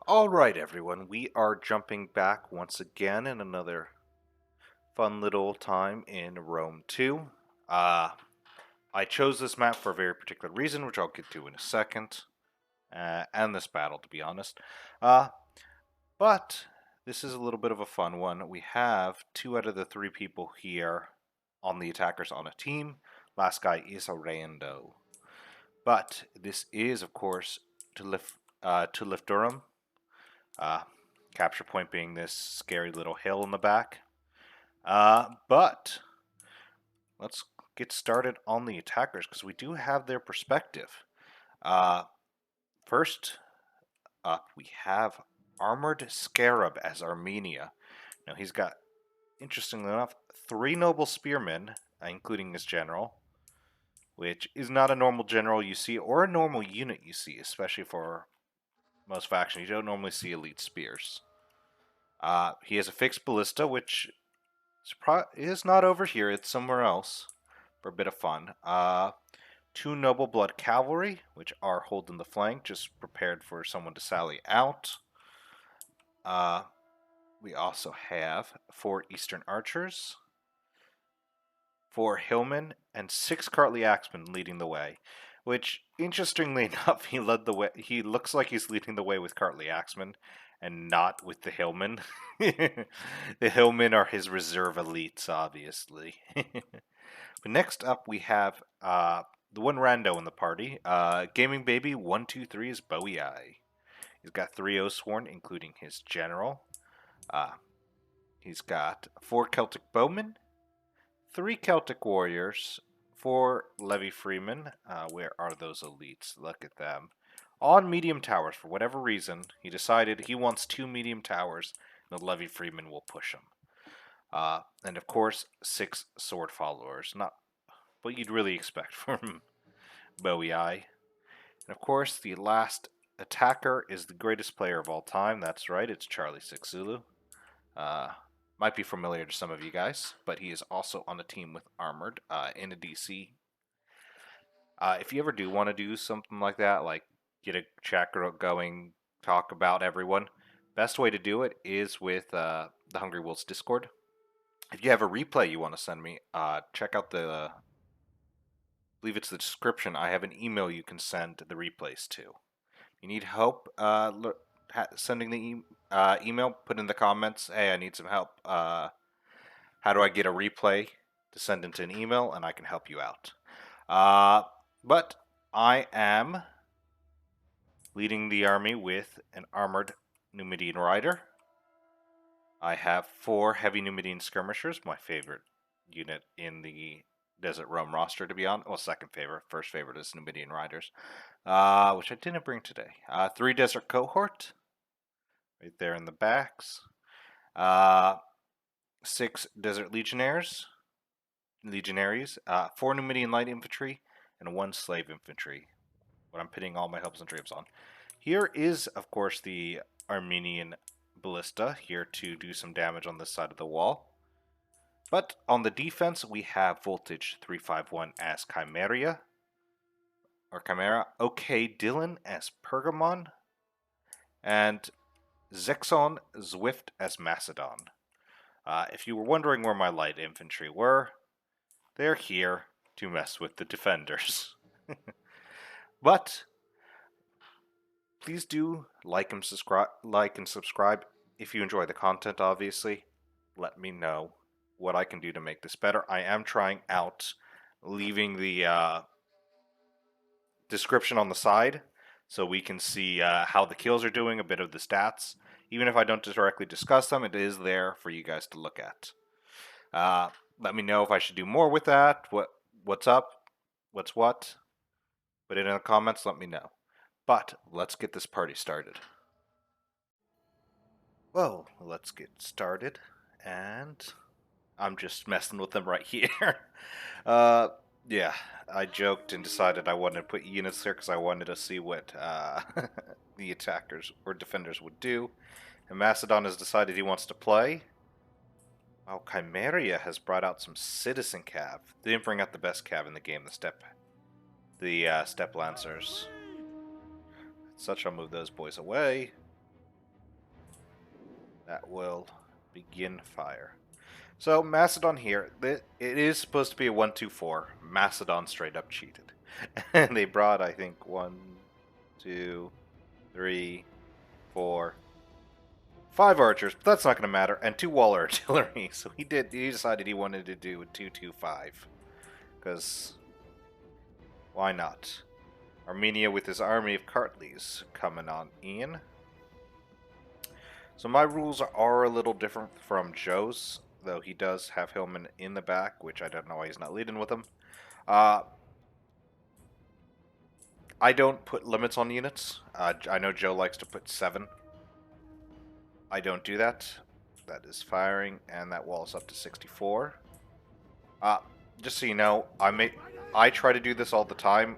All right, everyone, we are jumping back once again in another fun little time in Rome 2. Uh, I chose this map for a very particular reason, which I'll get to in a second, and this battle, to be honest. Uh, but this is a little bit of a fun one. We have two out of the three people here on the attackers on a team. Last guy is a rando. But this is, of course, to lift Durham. Uh, Capture point being this scary little hill in the back. But let's get started on the attackers because we do have their perspective. Uh, First up, we have Armored Scarab as Armenia. Now he's got, interestingly enough, 3 noble spearmen, including his general, which is not a normal general you see or a normal unit you see, especially for most factions. You don't normally see elite spears. He has a fixed ballista, which is not over here. It's somewhere else for a bit of fun. 2 noble blood cavalry, which are holding the flank, just prepared for someone to sally out. We also have 4 eastern archers, 4 hillmen, and 6 Cartly axemen leading the way. Which, interestingly enough, he led the way. He looks like he's leading the way with Cartly axemen, and not with the hillmen. The hillmen are his reserve elites, obviously. But next up, we have the one rando in the party. Gaming Baby 123 is Bowie Eye. He's got 3 Oathsworn, including his general. He's got 4 Celtic bowmen, 3 Celtic warriors, 4 Levy freemen. Where are those elites? Look at them. On medium towers, for whatever reason, he decided he wants 2 medium towers, and the Levy freemen will push him. And of course, 6 sword followers. Not what you'd really expect from Bowie Eye. And of course, the last attacker is the greatest player of all time. That's right, it's Charlie 6 Zulu. Might be familiar to some of you guys, but he is also on a team with Armored in a DC. If you ever do want to do something like that, like get a chat going, talk about everyone, best way to do it is with the Hungry Wolves Discord. If you have a replay you want to send me, check out I believe it's the description. I have an email you can send the replays to. If you need help sending the email, put in the comments, hey, I need some help. How do I get a replay to send into an email, and I can help you out. But I am leading the army with an armored Numidian rider. I have 4 heavy Numidian skirmishers, my favorite unit in the Desert Rome roster, to be honest. Well, second favorite. First favorite is Numidian riders, which I didn't bring today. 3 Desert Cohort, right there in the backs. 6 Desert Legionaries, 4 Numidian Light Infantry, and 1 Slave Infantry. What I'm pitting all my hopes and dreams on. Here is, of course, the Armenian Ballista, here to do some damage on this side of the wall. But on the defense, we have Voltage 351 as Chimera, OK Dylan as Pergamon, and Zexon Zwift as Macedon. If you were wondering where my light infantry were, they're here to mess with the defenders. But please do like and subscribe if you enjoy the content, obviously. Let me know what I can do to make this better. I am trying out leaving the description on the side so we can see how the kills are doing, a bit of the stats. Even if I don't directly discuss them, it is there for you guys to look at. Let me know if I should do more with that, what's up, what's what. Put it in the comments, let me know. But let's get this party started. Well, let's get started, and I'm just messing with them right here. Yeah, I joked and decided I wanted to put units there because I wanted to see what the attackers or defenders would do. And Macedon has decided he wants to play. Wow, Chimera has brought out some citizen cav. They didn't bring out the best cav in the game, the steppe lancers. Such, I'll move those boys away. that will begin fire. So Macedon here, it is supposed to be a 1-2-4. Macedon straight up cheated. And they brought, I think, 1, 2, 3, 4, 5 archers, but that's not going to matter, and 2 wall artillery. So he decided he wanted to do a 2-2-5. Because why not? Armenia with his army of Kartlis coming on in. So my rules are a little different from Joe's, though he does have Hillman in the back, which I don't know why he's not leading with him. I don't put limits on units. I know Joe likes to put 7. I don't do that. That is firing, and that wall is up to 64. Just so you know, I try to do this all the time.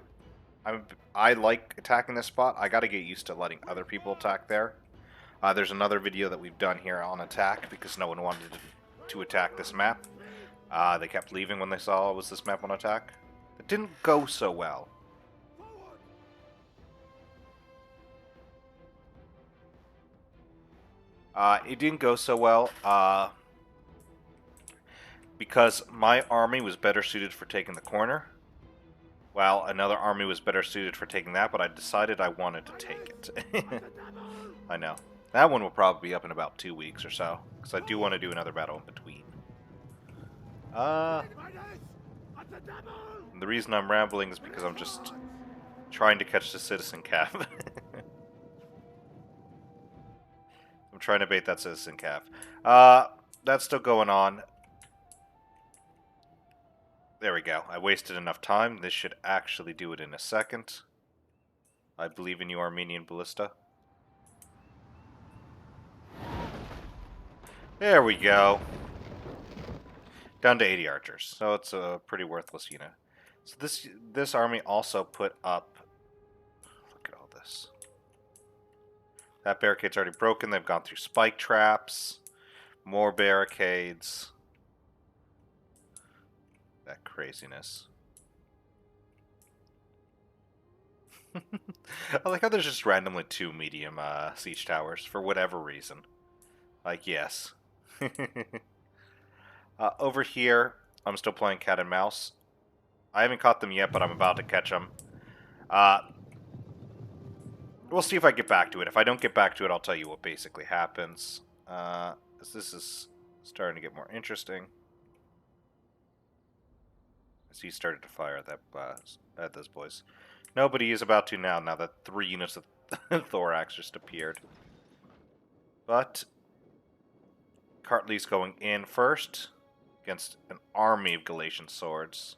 I like attacking this spot. I got to get used to letting other people attack there. There's another video that we've done here on attack because no one wanted to attack this map. They kept leaving when they saw it was this map on attack. It didn't go so well. It didn't go so well because my army was better suited for taking the corner, while another army was better suited for taking that, but I decided I wanted to take it. I know. That one will probably be up in about 2 weeks or so, because I do want to do another battle in between. The reason I'm rambling is because I'm just trying to catch the citizen cav. I'm trying to bait that citizen cav. That's still going on. There we go. I wasted enough time. This should actually do it in a second. I believe in you, Armenian Ballista. There we go. Down to 80 archers. So it's a pretty worthless unit. So this army also put up... Look at all this. That barricade's already broken. They've gone through spike traps. More barricades. That craziness. I like how there's just randomly 2 medium siege towers for whatever reason. Like, yes. Over here, I'm still playing cat and mouse. I haven't caught them yet, but I'm about to catch them. We'll see if I get back to it. If I don't get back to it, I'll tell you what basically happens. This is starting to get more interesting. As he started to fire at those boys. Nobody is about to now that 3 units of Thorax just appeared. But Kartli's going in first against an army of Galatian swords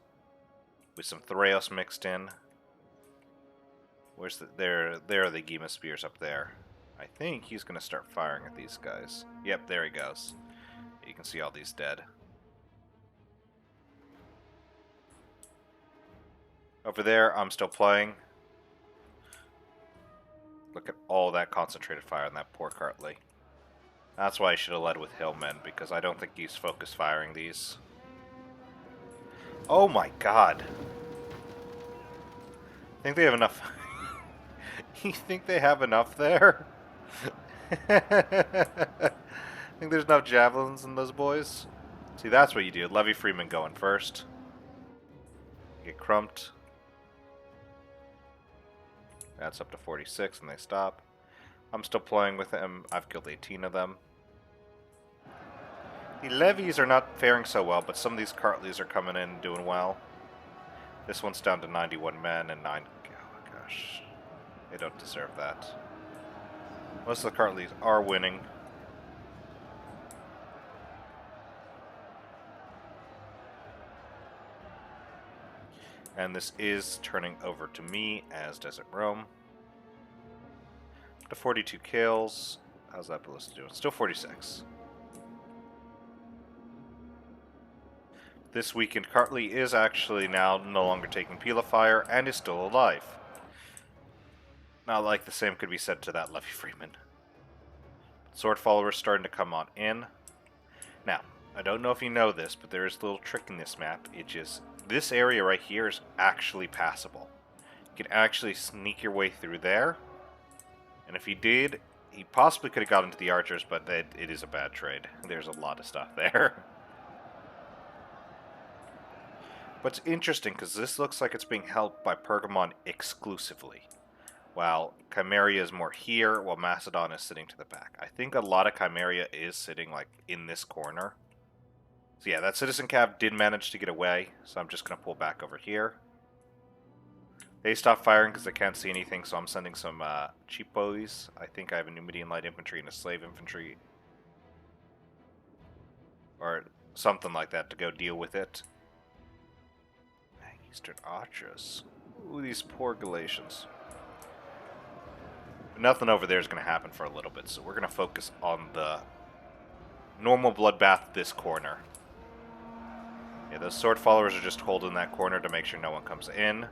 with some Thraeus mixed in. Where's there are the Gema spears up there. I think he's going to start firing at these guys. Yep, there he goes. You can see all these dead. Over there, I'm still playing. Look at all that concentrated fire on that poor Kartli. That's why I should have led with Hillmen, because I don't think he's focus firing these. Oh my god. Think they have enough... You think they have enough there? Think there's enough javelins in those boys? See, that's what you do. Levy Freeman going first. Get crumped. That's up to 46 and they stop. I'm still playing with them. I've killed 18 of them. The levies are not faring so well, but some of these Kartlis are coming in and doing well. This one's down to 91 men and 9... Oh gosh. They don't deserve that. Most of the Kartlis are winning. And this is turning over to me as Desert Rome. Up to 42 kills. How's that ballista doing? Still 46. This weakened Kartli is actually now no longer taking Pila fire and is still alive. Not like the same could be said to that Levy Freeman. Sword followers starting to come on in. Now, I don't know if you know this, but there is a little trick in this map. It's just this area right here is actually passable. You can actually sneak your way through there. And if he did, he possibly could have got into the archers, but it is a bad trade. There's a lot of stuff there. But it's interesting, because this looks like it's being held by Pergamon exclusively. While Chimeria is more here, while Macedon is sitting to the back. I think a lot of Chimeria is sitting, like, in this corner. So yeah, that Citizen Cav did manage to get away, so I'm just going to pull back over here. They stopped firing because they can't see anything, so I'm sending some cheap boys. I think I have a Numidian light infantry and a slave infantry. Or something like that to go deal with it. Eastern Archers. Ooh, these poor Galatians. Nothing over there is going to happen for a little bit, so we're going to focus on the normal bloodbath this corner. Yeah, those sword followers are just holding that corner to make sure no one comes in.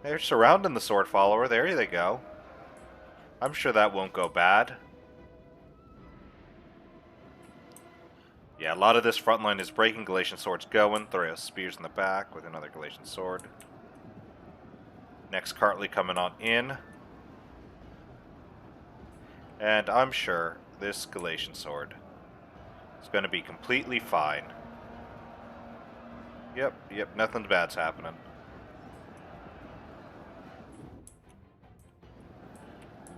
They're surrounding the sword follower. There they go. I'm sure that won't go bad. Yeah, a lot of this front line is breaking. Galatian swords going. Thoreau spears in the back with another Galatian sword. Next Kartli coming on in. And I'm sure this Galatian sword is going to be completely fine. Yep, nothing bad's happening.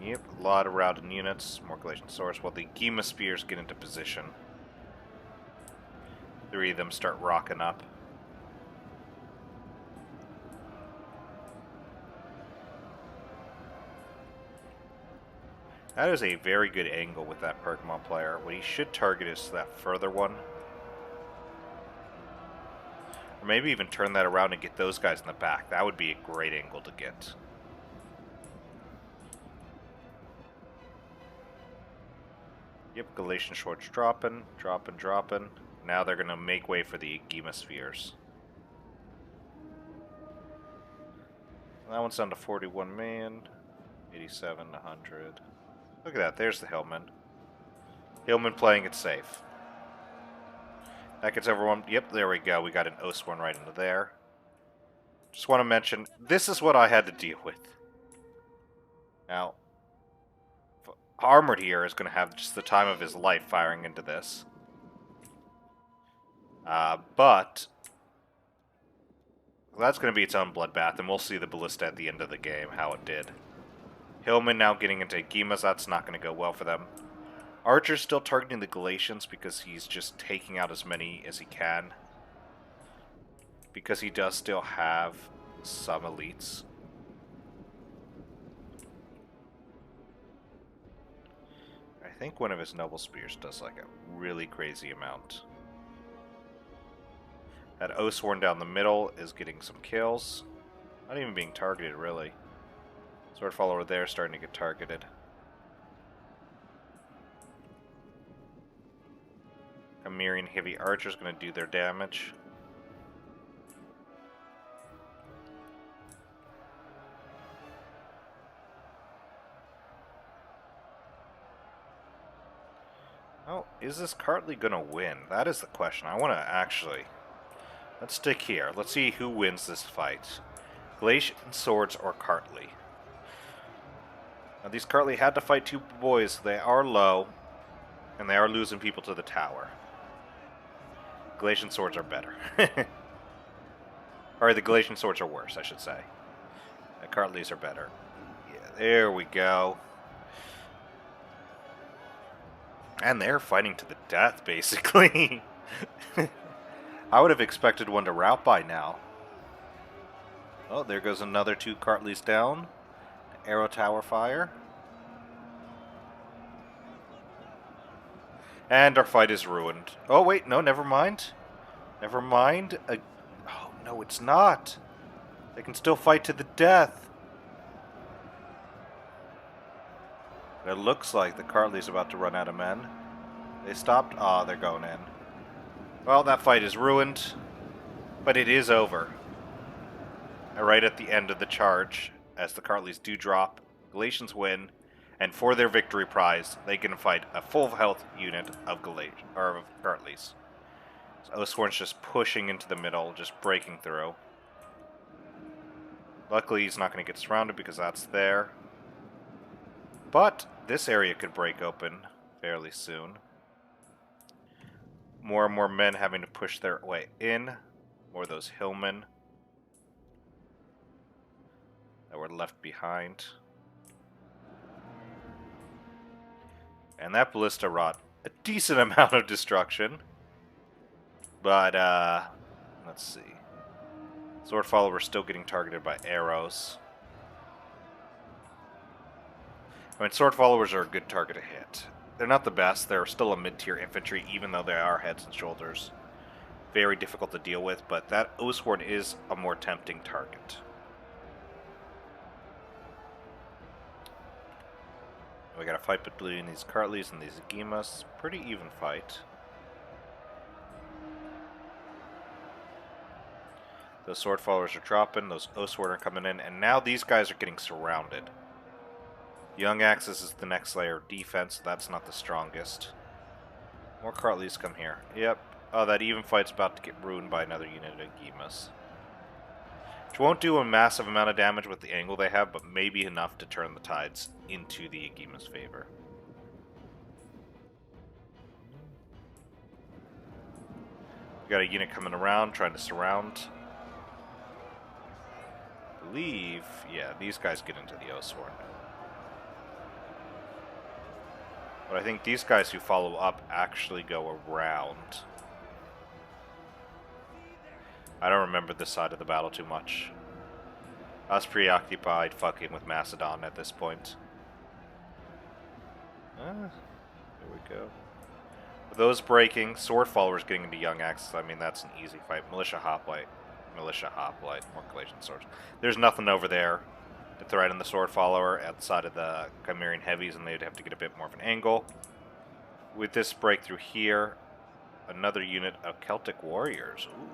Yep, a lot of routed units, more Galatian swords. While the Gema spears get into position. 3 of them start rocking up. That is a very good angle with that Pergamon player. What he should target is that further one. Or maybe even turn that around and get those guys in the back. That would be a great angle to get. Yep, Galatian swords dropping. Now they're going to make way for the Gema spheres. That one's down to 41 man. 87 to 100. Look at that, there's the Hillman. Hillman playing it safe. That gets everyone. Yep, there we go. We got an Oathsworn right into there. Just want to mention, this is what I had to deal with. Now, Armored here is going to have just the time of his life firing into this. But that's going to be its own bloodbath, and we'll see the Ballista at the end of the game, how it did. Hillman now getting into Gemas, that's not going to go well for them. Archer's still targeting the Galatians because he's just taking out as many as he can. Because he does still have some elites. I think one of his Noble Spears does like a really crazy amount. That Oathsworn down the middle is getting some kills. Not even being targeted, really. Sword follower there starting to get targeted. Chimerian heavy archers going to do their damage. Oh, is this Kartli going to win? That is the question. I want to actually... Let's stick here. Let's see who wins this fight. Galatian Swords or Kartli. Now, these Kartli had to fight two boys. They are low, and they are losing people to the tower. Galatian Swords are better. Or the Galatian Swords are worse, I should say. The Kartlis are better. Yeah, there we go. And they're fighting to the death, basically. I would have expected one to rout by now. Oh, there goes another two Kartlis down. Arrow tower fire. And our fight is ruined. Oh, wait, no, never mind. Never mind. Oh, no, it's not. They can still fight to the death. It looks like the Kartli's about to run out of men. They stopped. Ah, they're going in. Well, that fight is ruined. But it is over. Right at the end of the charge, as the Kartlis do drop, Galatians win, and for their victory prize, they can fight a full health unit of Kartlis. So Oathsworn's just pushing into the middle, just breaking through. Luckily, he's not going to get surrounded because that's there. But this area could break open fairly soon. More and more men having to push their way in. More of those hillmen that were left behind. And that ballista wrought a decent amount of destruction. But, let's see. Sword followers still getting targeted by arrows. I mean, sword followers are a good target to hit. They're not the best. They're still a mid-tier infantry, even though they are heads and shoulders. Very difficult to deal with, but that Oathsworn is a more tempting target. We got a fight between these Kartlis and these Agimas. Pretty even fight. Those sword followers are dropping, those Oathsworn are coming in, and now these guys are getting surrounded. Young Axis is the next layer of defense, so that's not the strongest. More Kartlis come here. Yep. Oh, that even fight's about to get ruined by another unit of Agimas. Which won't do a massive amount of damage with the angle they have, but maybe enough to turn the tides into the Agima's favor. We got a unit coming around, trying to surround. I believe, yeah, these guys get into the Oathsworn. But I think these guys who follow up actually go around. I don't remember this side of the battle too much. I was preoccupied fucking with Macedon at this point. There we go. With those breaking, sword followers getting into Young Axis, I mean, that's an easy fight. Militia Hoplite, more Calation swords. There's nothing over there to threaten the sword follower outside of the Chimerian heavies, and they'd have to get a bit more of an angle. With this breakthrough here, another unit of Celtic warriors. Ooh.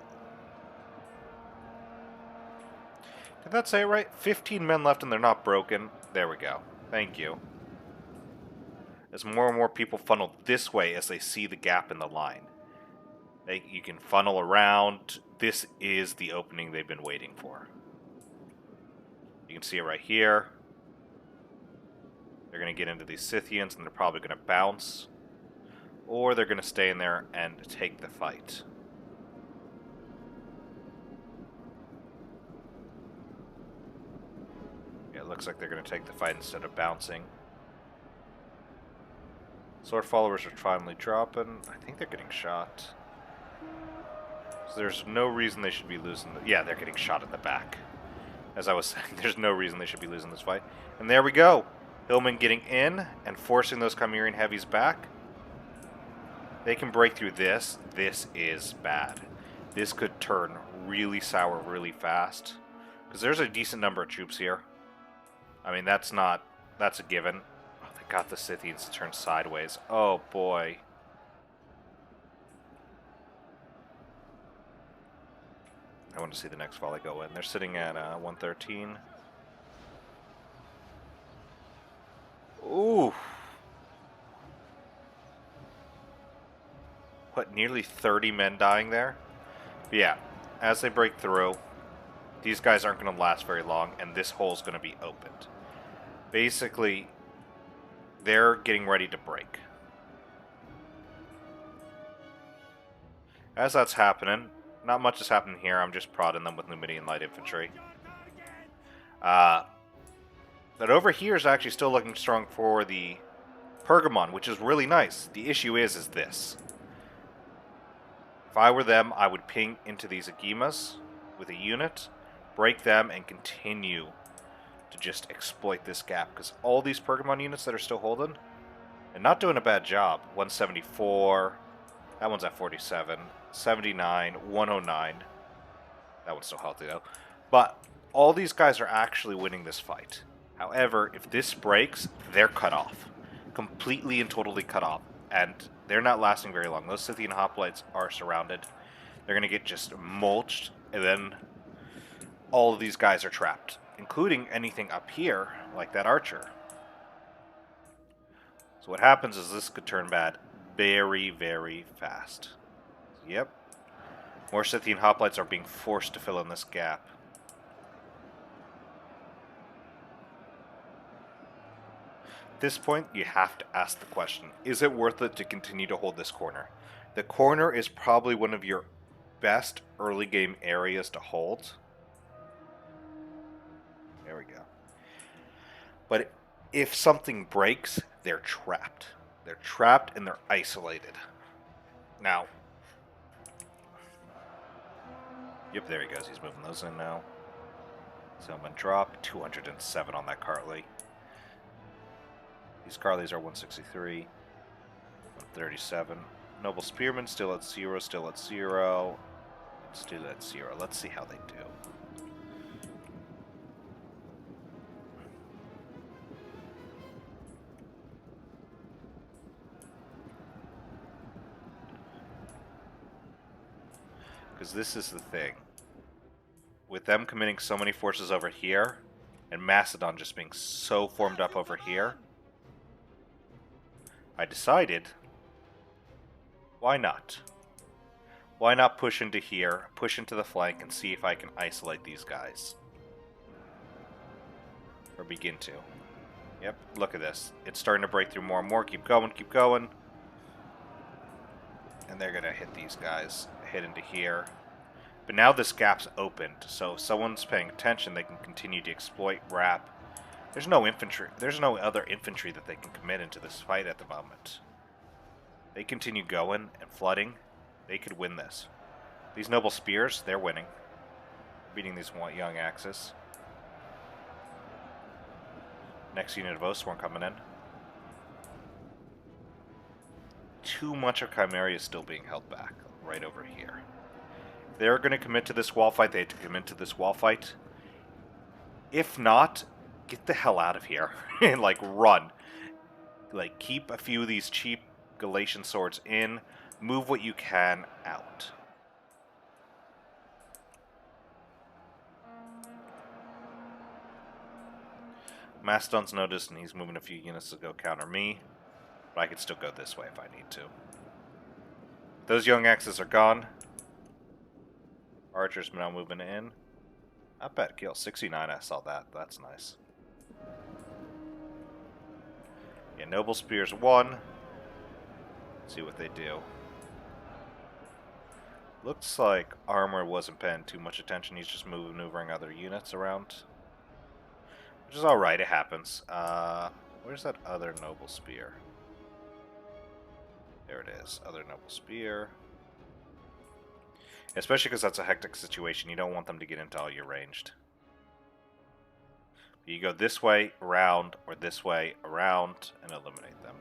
Did that say it right? 15 men left and they're not broken. There we go. Thank you. As more and more people funnel this way as they see the gap in the line. You can funnel around. This is the opening they've been waiting for. You can see it right here. They're going to get into these Scythians and they're probably going to bounce. Or they're going to stay in there and take the fight. It looks like they're going to take the fight instead of bouncing. Sword followers are finally dropping. I think they're getting shot. So there's no reason they should be losing. Yeah, they're getting shot at the back. As I was saying, there's no reason they should be losing this fight. And there we go. Hillmen getting in and forcing those Chimerian heavies back. They can break through this. This is bad. This could turn really sour really fast. Because there's a decent number of troops here. I mean, that's a given. Oh, they got the Scythians to turn sideways. Oh, boy. I want to see the next volley go in. They're sitting at 113. Ooh. What, nearly 30 men dying there? But yeah, as they break through, these guys aren't going to last very long, and this hole's going to be opened. Basically, they're getting ready to break. As that's happening, not much is happening here. I'm just prodding them with Numidian light infantry. But over here is actually still looking strong for the Pergamon, which is really nice. The issue is this. If I were them, I would ping into these Agimas with a unit, break them, and continue to just exploit this gap. Because all these Pergamon units that are still holding, and not doing a bad job. 174, that one's at 47, 79, 109. That one's still healthy though. But all these guys are actually winning this fight. However, if this breaks, they're cut off. Completely and totally cut off. And they're not lasting very long. Those Scythian hoplites are surrounded. They're going to get just mulched. And then all of these guys are trapped. Including anything up here, like that archer. So what happens is this could turn bad very, very fast. Yep. More Scythian hoplites are being forced to fill in this gap. this point, you have to ask the question, is it worth it to continue to hold this corner? The corner is probably one of your best early game areas to hold. There we go. But if something breaks, they're trapped. They're trapped and they're isolated. Now, yep, there he goes. He's moving those in now. Someone drop, 207 on that Cartly. These Carlys are 163, 137. Noble Spearman still at 0, still at 0. Let's do that 0. Let's see how they do. Because this is the thing. With them committing so many forces over here, and Macedon just being so formed up over here, I decided, why not? Why not push into here, push into the flank, and see if I can isolate these guys? Or begin to. Yep, look at this. It's starting to break through more and more. Keep going, keep going. And they're going to hit these guys. Hit into here. But now this gap's opened, so if someone's paying attention, they can continue to exploit, wrap. There's no infantry. There's no other infantry that they can commit into this fight at the moment. They continue going and flooding. They could win this. These Noble Spears, they're winning. Beating these Young Axis. Next unit of Oathsworn coming in. Too much of Chimera is still being held back. Right over here. If they're going to commit to this wall fight, they have to commit to this wall fight. If not, get the hell out of here. And, like, run. Like, keep a few of these cheap Galatian swords in. Move what you can out. Macedon's noticed, and he's moving a few units to go counter me. But I could still go this way if I need to. Those Young Axes are gone. Archers now moving in. Not bad kill. 69, I saw that. That's nice. Yeah, Noble Spears 1. Let's see what they do. Looks like Armor wasn't paying too much attention. He's just maneuvering other units around. Which is alright, it happens. Where's that other Noble Spear? There it is. Other Noble Spear. Especially because that's a hectic situation. You don't want them to get into all your ranged. You go this way, around, or this way, around, and eliminate them.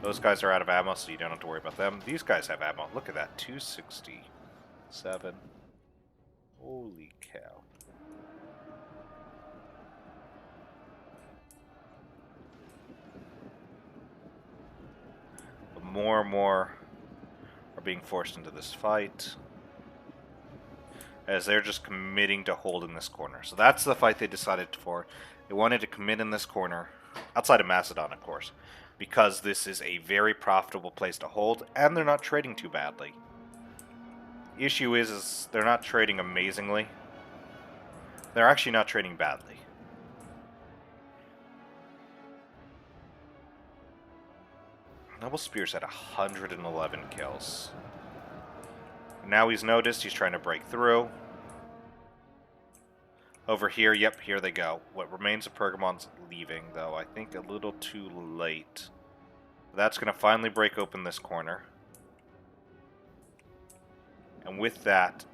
Those guys are out of ammo, so you don't have to worry about them. These guys have ammo. Look at that. 267. Holy cow. But more and more are being forced into this fight. As they're just committing to holding this corner. So that's the fight they decided for. They wanted to commit in this corner. Outside of Macedon, of course. Because this is a very profitable place to hold, and they're not trading too badly. The issue is they're not trading amazingly. They're actually not trading badly. Noble Spears had 111 kills. Now he's noticed, he's trying to break through. Over here, yep, here they go. What remains of Pergamon's leaving, though. I think a little too late. That's going to finally break open this corner. And with that,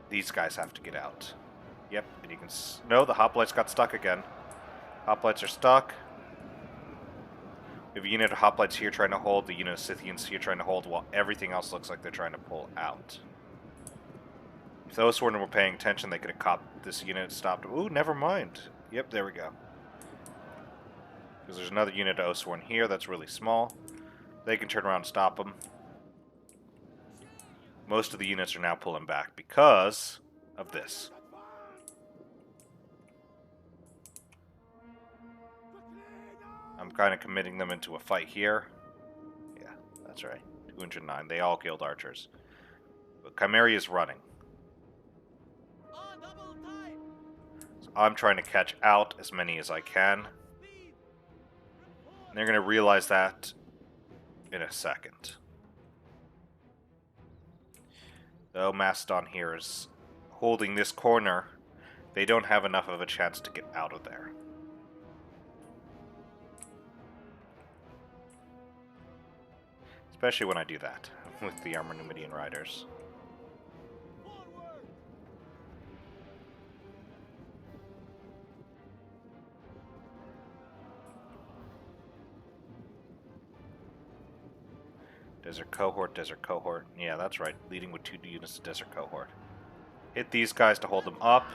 these guys have to get out. Yep, and you can... No, the hoplites got stuck again. Hoplites are stuck. We have a unit of hoplites here trying to hold, the unit of Scythians here trying to hold, while everything else looks like they're trying to pull out. If those Oathsworn were paying attention, they could have caught this unit stopped. Ooh, never mind. Yep, there we go. Because there's another unit of Oathsworn here that's really small. They can turn around and stop them. Most of the units are now pulling back because of this. I'm kind of committing them into a fight here. Yeah, that's right. 209. They all killed archers. But Chimera is running. So I'm trying to catch out as many as I can. And they're going to realize that in a second. Though Mastodon here is holding this corner, they don't have enough of a chance to get out of there. Especially when I do that with the Armored Numidian Riders. Desert Cohort, Desert Cohort. Yeah, that's right. Leading with 2 units of Desert Cohort. Hit these guys to hold them up.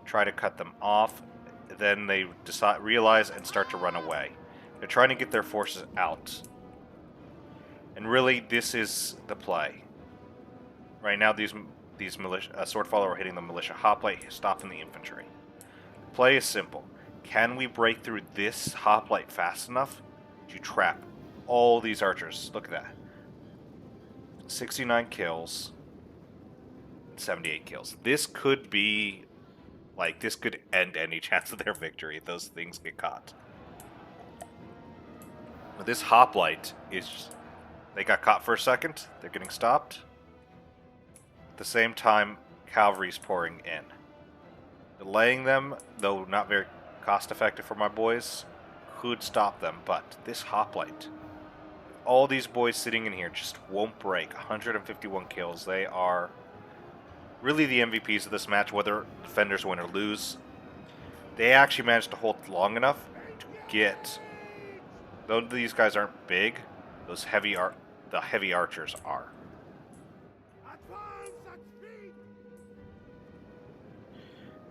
Try to cut them off. Then they realize and start to run away. They're trying to get their forces out. And really, this is the play. Right now, these militia, Sword Follower are hitting the militia hoplite, stopping the infantry. The play is simple. Can we break through this hoplite fast enough to trap all these archers? Look at that. 69 kills. 78 kills. This could be... like, this could end any chance of their victory if those things get caught. But this hoplite is... they got caught for a second. They're getting stopped. At the same time, cavalry's pouring in. Delaying them, though not very cost-effective for my boys, could stop them. But this hoplite, all these boys sitting in here just won't break. 151 kills. They are really the MVPs of this match, whether defenders win or lose. They actually managed to hold long enough to get... though these guys aren't big, those the heavy archers are.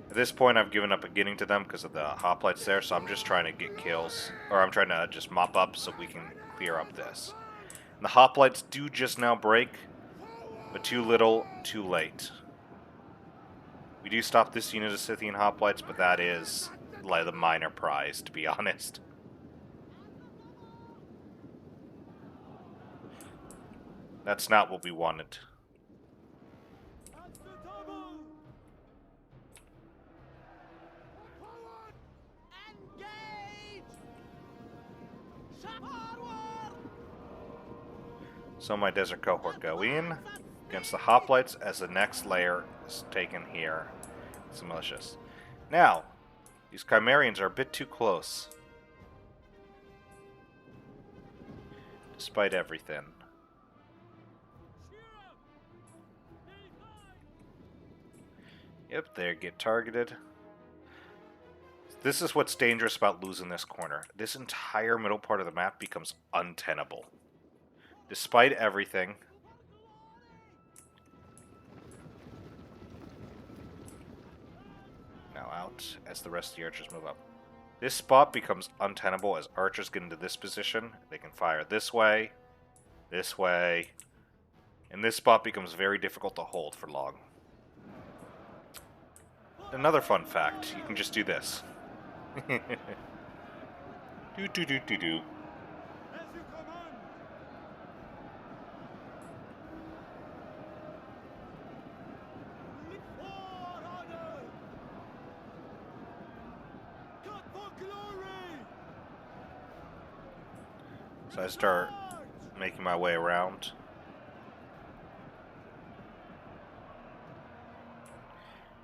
At this point, I've given up getting to them because of the hoplites there, so I'm just trying to get kills. Or I'm trying to just mop up so we can clear up this. And the hoplites do just now break, but too little, too late. We do stop this unit of Scythian hoplites, but that is like the minor prize, to be honest. That's not what we wanted. So my Desert Cohort go in against the hoplites as the next layer is taken here. It's malicious. Now, these Chimerians are a bit too close. Despite everything. Yep, they get targeted. This is what's dangerous about losing this corner. This entire middle part of the map becomes untenable. Despite everything. Now out as the rest of the archers move up. This spot becomes untenable as archers get into this position. They can fire this way, and this spot becomes very difficult to hold for long. Another fun fact, you can just do this. Do. So I start making my way around.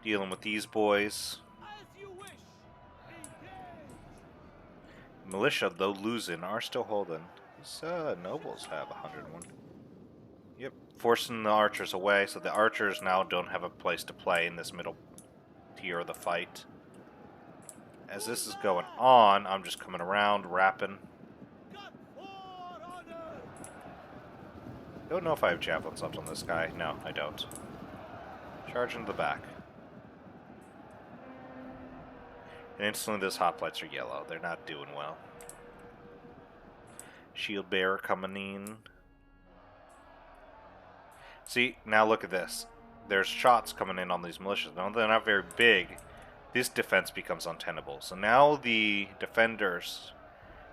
Dealing with these boys. Militia, though losing, are still holding. These nobles have 101. Yep, forcing the archers away, so the archers now don't have a place to play in this middle tier of the fight. As this is going on, I'm just coming around, rapping. Don't know if I have javelin subs on this guy. No, I don't. Charge into the back. And instantly those hoplites are yellow. They're not doing well. Shield bearer coming in. See, now look at this. There's shots coming in on these militias. Though they're not very big, this defense becomes untenable. So now the defenders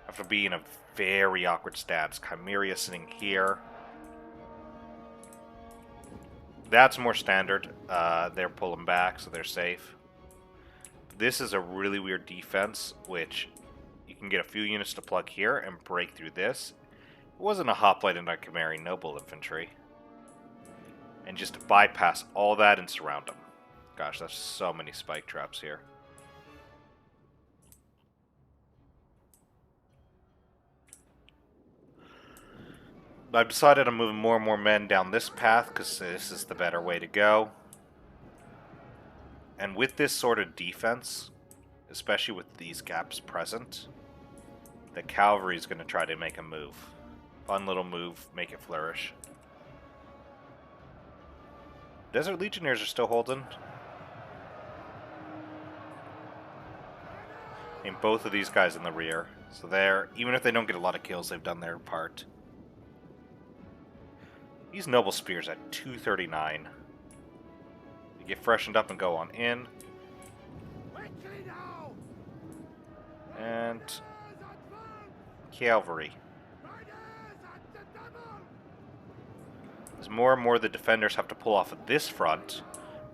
have to be in a very awkward stance. Chimeria sitting here. That's more standard. They're pulling back, so they're safe. This is a really weird defense, which you can get a few units to plug here and break through this. It wasn't a hoplite and a Chimerian noble infantry. And just bypass all that and surround them. Gosh, there's so many spike traps here. I've decided I'm moving more and more men down this path because this is the better way to go. And with this sort of defense, especially with these gaps present, the cavalry is going to try to make a move. Fun little move, make it flourish. Desert Legionnaires are still holding. And both of these guys in the rear. So they're, even if they don't get a lot of kills, they've done their part. These Noble Spears at 239. You get freshened up and go on in. And cavalry. As more and more the defenders have to pull off of this front,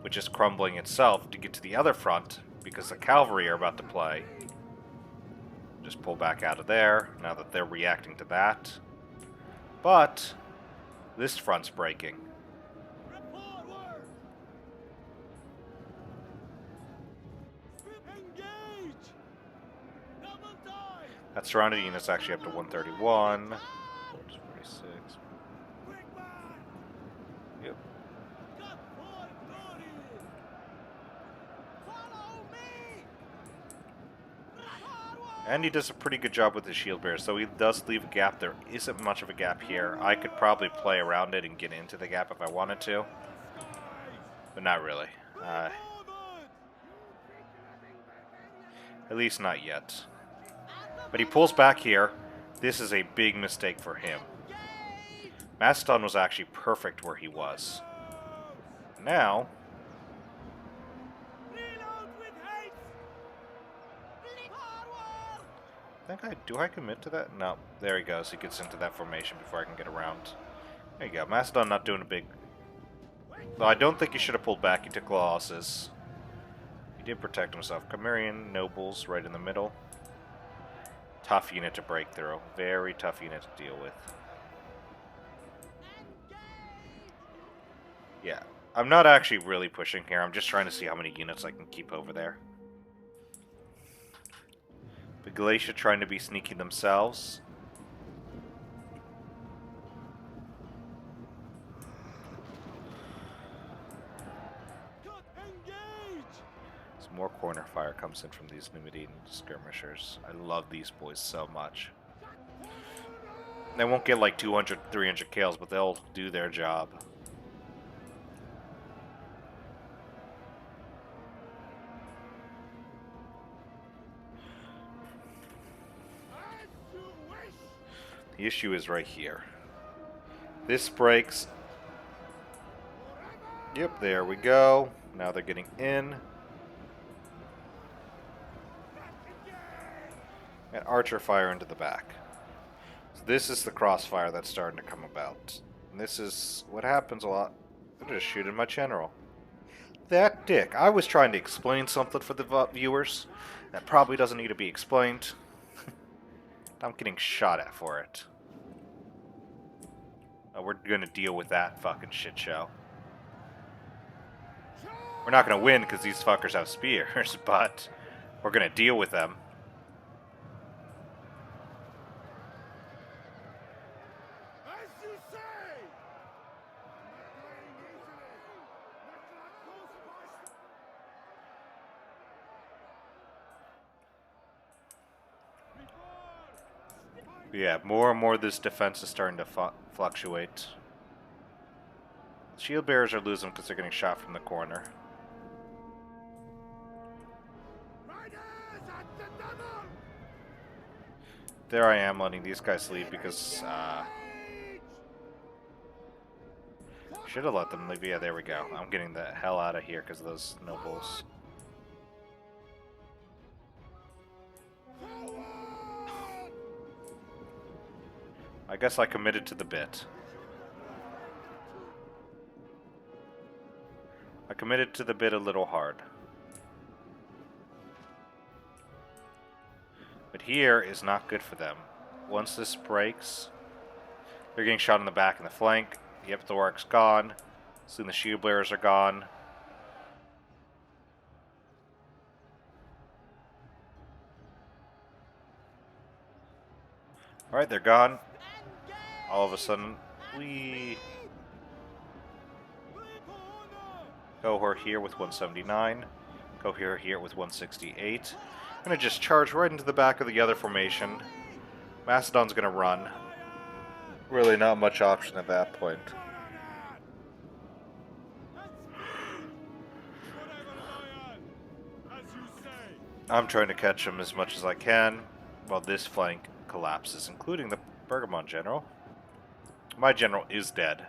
which is crumbling itself, to get to the other front, because the cavalry are about to play. Just pull back out of there, now that they're reacting to that. But this front's breaking. That surrounded unit's actually up to 131. 46. Yep. And he does a pretty good job with the shield bearers, so he does leave a gap. There isn't much of a gap here. I could probably play around it and get into the gap if I wanted to, but not really. At least not yet. But he pulls back here. This is a big mistake for him. Macedon was actually perfect where he was. Now, do I commit to that? No. There he goes. He gets into that formation before I can get around. There you go. Macedon not doing a big... Though I don't think he should have pulled back. He took losses. He did protect himself. Chimerian nobles right in the middle. Tough unit to break through. Very tough unit to deal with. Yeah. I'm not actually really pushing here. I'm just trying to see how many units I can keep over there. But Galatia trying to be sneaky themselves. Some more corner fire comes in from these Numidian skirmishers. I love these boys so much. They won't get like 200, 300 kills, but they'll do their job. The issue is right here. This breaks. Yep, there we go. Now they're getting in. And archer fire into the back. So this is the crossfire that's starting to come about. And this is what happens a lot. They're just shooting my general. That dick. I was trying to explain something for the viewers that probably doesn't need to be explained. I'm getting shot at for it. We're gonna deal with that fucking shit show. We're not gonna win because these fuckers have spears, but we're gonna deal with them. Yeah, more and more this defense is starting to fluctuate. Shield bearers are losing because they're getting shot from the corner. There I am letting these guys leave because should have let them leave. Yeah, there we go. I'm getting the hell out of here because of those nobles. I guess I committed to the bit. I committed to the bit a little hard. But here is not good for them. Once this breaks, they're getting shot in the back and the flank. Yep, Thorak's gone. Soon the shield bearers are gone. Alright, they're gone. All of a sudden, we Cohort here with 179. Cohort here with 168. Gonna just charge right into the back of the other formation. Macedon's gonna run. Really not much option at that point. I'm trying to catch him as much as I can while this flank collapses, including the Bergamon general. My general is dead.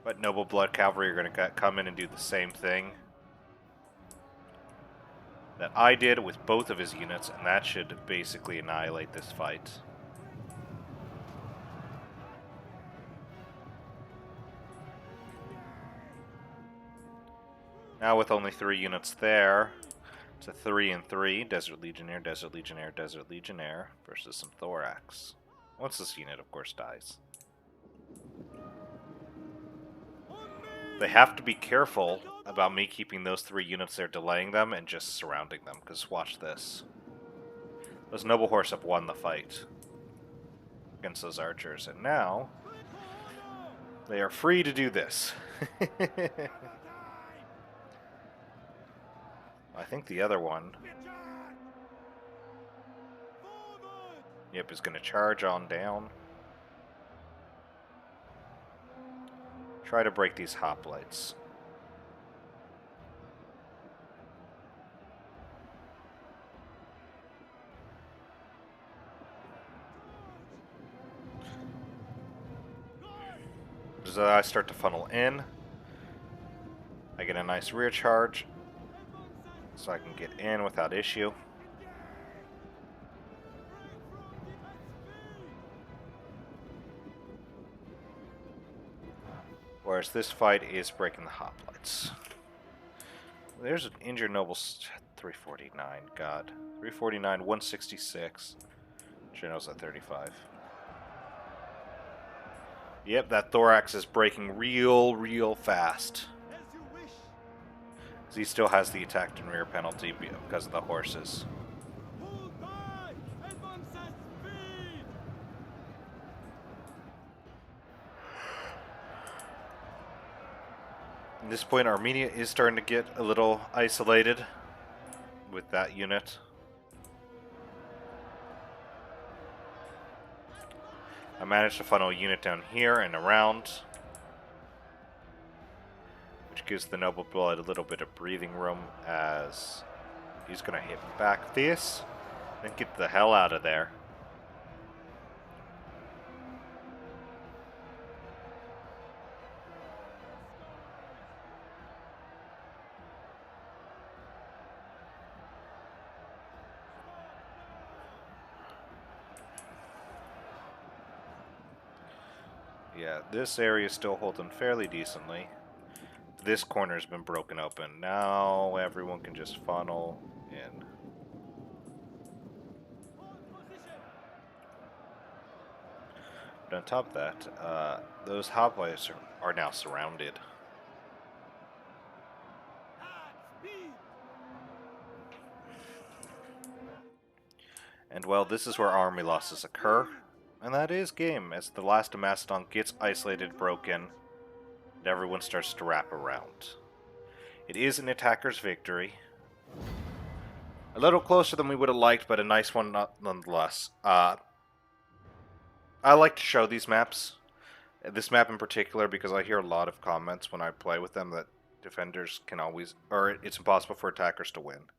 But Noble Blood Cavalry are going to come in and do the same thing that I did with both of his units, and that should basically annihilate this fight. Now with only 3 units there, it's a 3 and 3, Desert Legionnaire, Desert Legionnaire, Desert Legionnaire, versus some Thorax. Once this unit, of course, dies. They have to be careful about me keeping those 3 units there, delaying them, and just surrounding them, because watch this. Those Noble Horse have won the fight against those archers, and now they are free to do this. I think the other one, yep, is going to charge on down. Try to break these hoplites. As I start to funnel in, I get a nice rear charge, so I can get in without issue. Whereas this fight is breaking the hoplites. There's an injured noble 349, god. 349, 166. General's at 35. Yep, that Thorax is breaking real fast. He still has the attack and rear penalty because of the horses. At this point, Armenia is starting to get a little isolated with that unit. I managed to funnel a unit down here and around, which gives the Noble Blood a little bit of breathing room as he's going to hit back this and get the hell out of there. Yeah, this area is still holding fairly decently. This corner has been broken open. Now everyone can just funnel in. But on top of that, those hoplites are now surrounded. And well, this is where army losses occur. And that is game, as the last of Macedon gets isolated, broken, and everyone starts to wrap around. It is an attacker's victory. A little closer than we would have liked, but a nice one nonetheless. I like to show these maps, this map in particular, because I hear a lot of comments when I play with them that defenders can always, or it's impossible for attackers to win.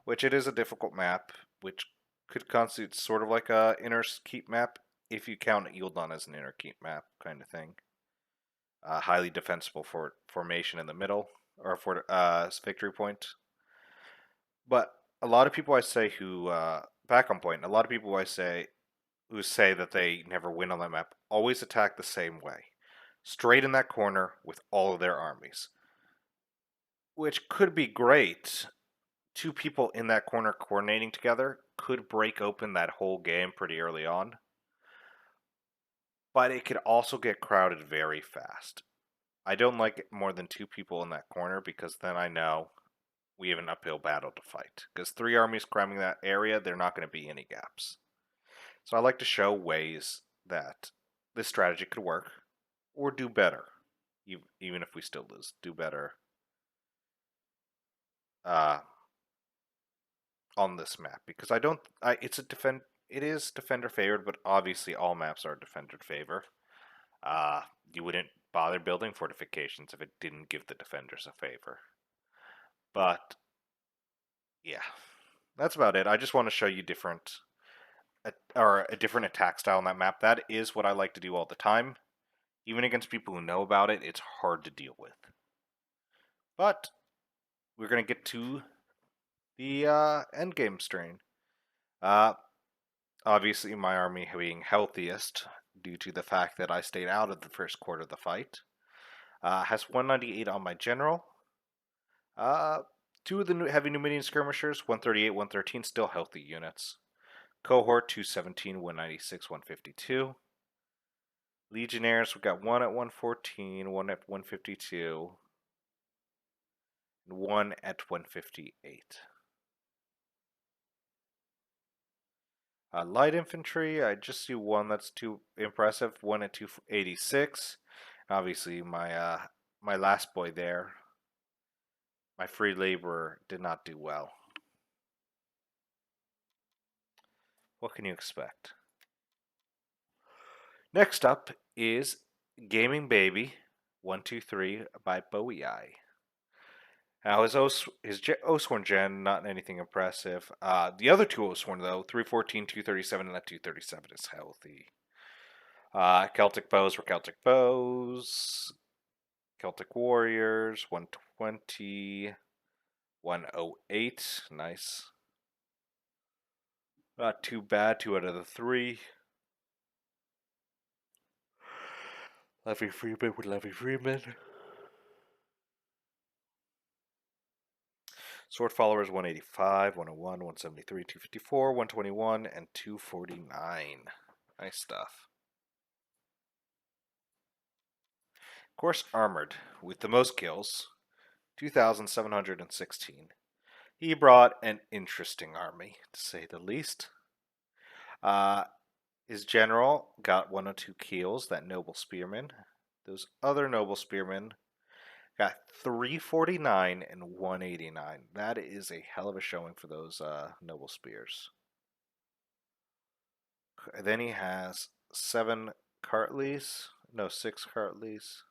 Which it is a difficult map, which could constitute sort of like a inner keep map, if you count Eildon as an inner keep map kind of thing. Highly defensible for formation in the middle, or for victory point. But a lot of people I say who, back on point, a lot of people I say who say that they never win on that map always attack the same way. Straight in that corner with all of their armies. Which could be great. 2 people in that corner coordinating together could break open that whole game pretty early on, but it could also get crowded very fast. I don't like it more than 2 people in that corner because then I know we have an uphill battle to fight. Because 3 armies cramming that area, there are not going to be any gaps. So I like to show ways that this strategy could work or do better, even if we still lose. Do better uh, on this map because I don't. It is defender favored, but obviously all maps are defender favor. You wouldn't bother building fortifications if it didn't give the defenders a favor. But yeah, that's about it. I just want to show you a different attack style on that map. That is what I like to do all the time. Even against people who know about it, it's hard to deal with. But we're gonna get to the end game strain. Uh, Obviously, my army being healthiest due to the fact that I stayed out of the first quarter of the fight. Has 198 on my general. Uh, 2 of the heavy Numidian skirmishers, 138, 113, still healthy units. Cohort 217, 196, 152. Legionnaires, we got 1 at 114, 1 at 152, and 1 at 158. Light infantry, I just see 1 that's too impressive, 1 at 286. Obviously, my last boy there, my free laborer, did not do well. What can you expect? Next up is Gaming Baby 123 by Bowie Eye. Now his Oathsworn Gen, not anything impressive. The other 2 Oathsworn though, 314, 237, and that 237 is healthy. Celtic Bows were Celtic Bows. Celtic Warriors, 120, 108, nice. Not too bad, 2 out of the 3. Levy Freeman with Levy Freeman. Sword Followers 185, 101, 173, 254, 121, and 249. Nice stuff. Of course, Armored, with the most kills, 2,716. He brought an interesting army, to say the least. His general got 102 kills, that noble spearman. Those other noble spearmen got 349 and 189. That is a hell of a showing for those noble spears. Then he has 7 Cartleys. No, 6 Cartleys.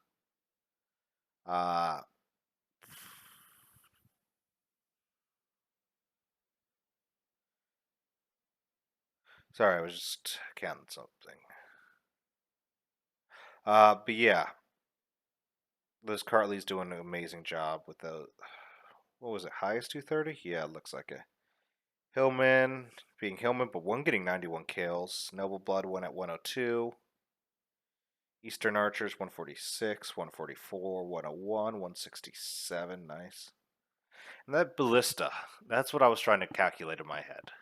Sorry, I was just counting something. But yeah, those Cartleys doing an amazing job with the, what was it, highest 230? Yeah, it looks like it. Hillman being Hillman, but 1 getting 91 kills. Noble Blood 1 at 102. Eastern Archers 146, 144, 101, 167. Nice. And that Ballista, that's what I was trying to calculate in my head.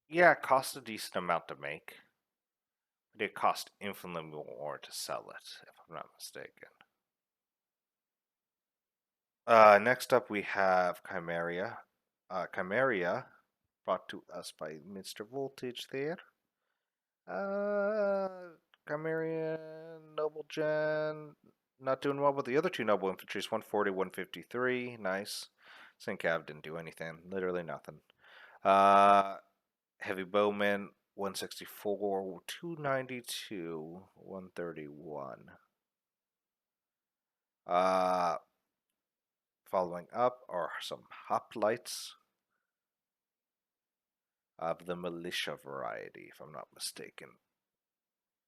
Yeah, it cost a decent amount to make. But it cost infinitely more to sell it, if I'm not mistaken. Next up we have Chimeria. Chimeria, brought to us by Mr. Voltage there. Chimeria, Noble Gen, not doing well, but the other 2 Noble Infantries, 140, 153, nice. Syncav didn't do anything, literally nothing. Heavy Bowman, 164, 292, 131. Following up are some hoplites of the militia variety, if I'm not mistaken.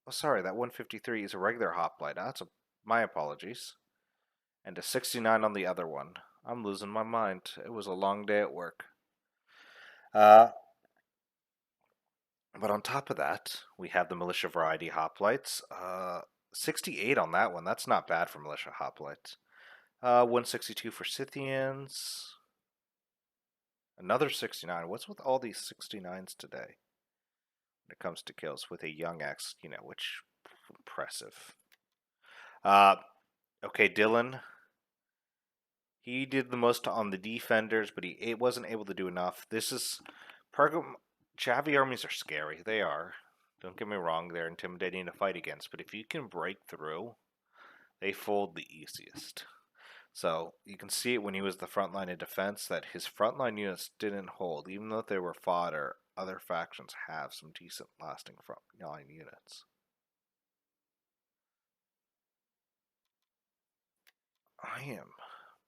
Oh, sorry, that 153 is a regular hoplite. That's my apologies. And a 69 on the other one. I'm losing my mind. It was a long day at work. But on top of that, we have the militia variety hoplites. 68 on that one. That's not bad for militia hoplites. 162 for Scythians. Another 69. What's with all these 69s today when it comes to kills with a young X, which impressive. Okay, Dylan. He did the most on the defenders, but he wasn't able to do enough. This is Javi armies are scary. They are. Don't get me wrong, they're intimidating to fight against, but if you can break through, they fold the easiest. So you can see it when he was the front line of defense that his frontline units didn't hold, even though they were fodder. Other factions have some decent lasting front line units. I am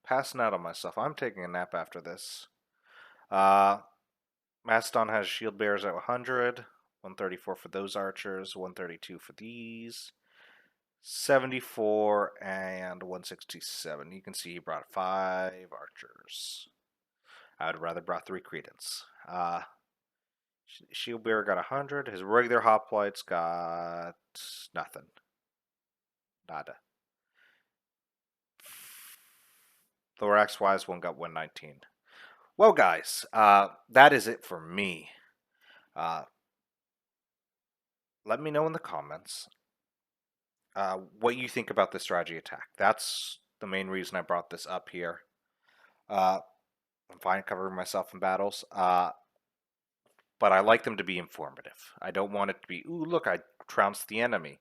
passing out on myself. I'm taking a nap after this. Mastodon has shield bearers at 100, 134 for those archers, 132 for these, 74 and 167. You can see he brought 5 archers. I would rather brought 3 credence. Shield bearer got 100. His regular hoplites got nothing. Nada. Thorax wise one got 119. Well, guys, that is it for me. Let me know in the comments what you think about the strategy attack. That's the main reason I brought this up here. I'm fine covering myself in battles, but I like them to be informative. I don't want it to be, ooh, look, I trounced the enemy.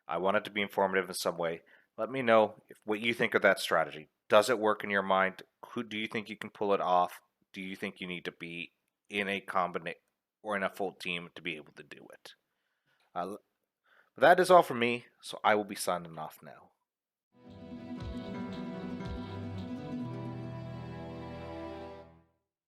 I want it to be informative in some way. Let me know what you think of that strategy. Does it work in your mind? Who do you think you can pull it off? Do you think you need to be in a combination or in a full team to be able to do it? That is all for me, so I will be signing off now.